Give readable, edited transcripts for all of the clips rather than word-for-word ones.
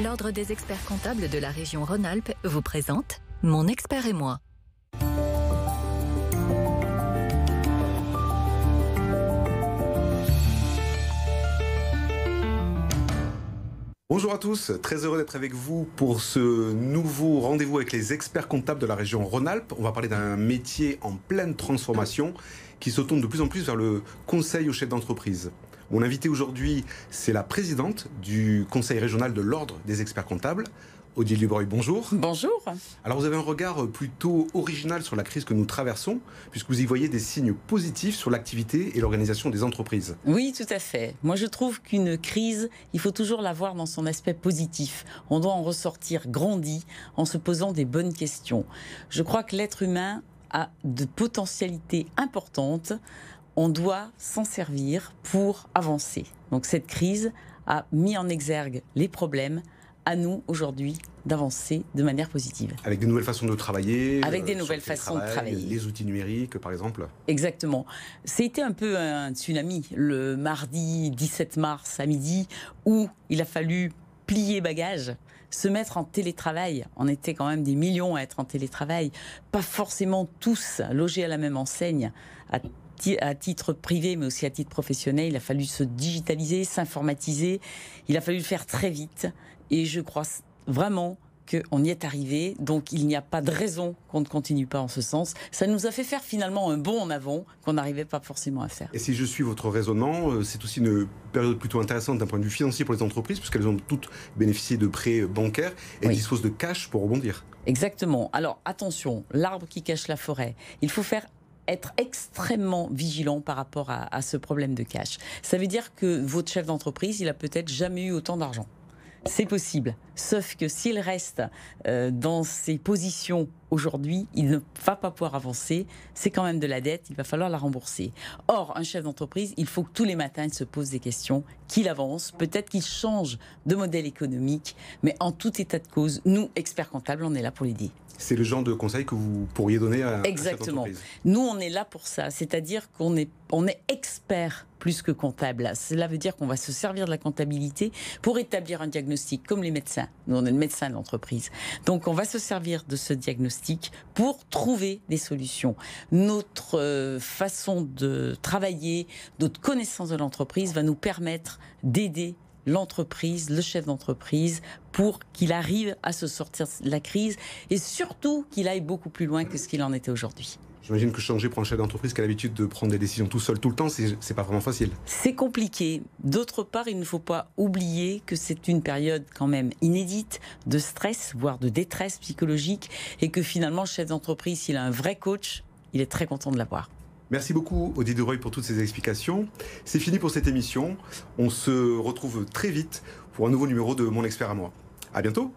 L'Ordre des experts comptables de la région Rhône-Alpes vous présente Mon expert et moi. Bonjour à tous, très heureux d'être avec vous pour ce nouveau rendez-vous avec les experts comptables de la région Rhône-Alpes. On va parler d'un métier en pleine transformation qui se tourne de plus en plus vers le conseil aux chefs d'entreprise. Mon invité aujourd'hui, c'est la présidente du conseil régional de l'Ordre des experts comptables, Odile Dubreuil, bonjour. Bonjour. Alors vous avez un regard plutôt original sur la crise que nous traversons, puisque vous y voyez des signes positifs sur l'activité et l'organisation des entreprises. Oui, tout à fait. Moi, je trouve qu'une crise, il faut toujours la voir dans son aspect positif. On doit en ressortir grandi en se posant des bonnes questions. Je crois que l'être humain a de potentialités importantes. On doit s'en servir pour avancer. Donc cette crise a mis en exergue les problèmes. À nous, aujourd'hui, d'avancer de manière positive. Avec des nouvelles façons de travailler. Avec des nouvelles façons de travailler. Les outils numériques, par exemple. Exactement. C'était un peu un tsunami, le mardi 17 mars à midi, où il a fallu plier bagages, se mettre en télétravail. On était quand même des millions à être en télétravail. Pas forcément tous logés à la même enseigne, à titre privé, mais aussi à titre professionnel. Il a fallu se digitaliser, s'informatiser. Il a fallu le faire très vite. Et je crois vraiment qu'on y est arrivé. Donc, il n'y a pas de raison qu'on ne continue pas en ce sens. Ça nous a fait faire finalement un bond en avant qu'on n'arrivait pas forcément à faire. Et si je suis votre raisonnement, c'est aussi une période plutôt intéressante d'un point de vue financier pour les entreprises, puisqu'elles ont toutes bénéficié de prêts bancaires et disposent de cash pour rebondir. Exactement. Alors, attention, l'arbre qui cache la forêt. Il faut être extrêmement vigilant par rapport à ce problème de cash. Ça veut dire que votre chef d'entreprise, il a peut-être jamais eu autant d'argent. C'est possible, sauf que s'il reste dans ses positions aujourd'hui, il ne va pas pouvoir avancer. C'est quand même de la dette, il va falloir la rembourser. Or, un chef d'entreprise, il faut que tous les matins, il se pose des questions, qu'il avance, peut-être qu'il change de modèle économique, mais en tout état de cause, nous, experts comptables, on est là pour l'aider. C'est le genre de conseil que vous pourriez donner à un chef d'entreprise. Nous, on est là pour ça. C'est-à-dire qu'on est expert plus que comptable. Cela veut dire qu'on va se servir de la comptabilité pour établir un diagnostic, comme les médecins. Nous, on est le médecin de l'entreprise. Donc, on va se servir de ce diagnostic pour trouver des solutions. Notre façon de travailler, notre connaissance de l'entreprise va nous permettre d'aider l'entreprise, le chef d'entreprise, pour qu'il arrive à se sortir de la crise et surtout qu'il aille beaucoup plus loin que ce qu'il en était aujourd'hui. J'imagine que changer pour un chef d'entreprise qui a l'habitude de prendre des décisions tout seul tout le temps, c'est pas vraiment facile. C'est compliqué. D'autre part, il ne faut pas oublier que c'est une période quand même inédite de stress, voire de détresse psychologique, et que finalement, le chef d'entreprise, s'il a un vrai coach, il est très content de l'avoir. Merci beaucoup Odile Dubreuil pour toutes ces explications. C'est fini pour cette émission. On se retrouve très vite pour un nouveau numéro de Mon expert à moi. À bientôt.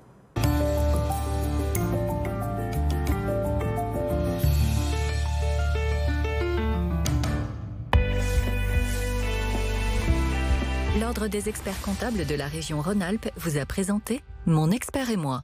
L'Ordre des experts comptables de la région Rhône-Alpes vous a présenté Mon expert et moi.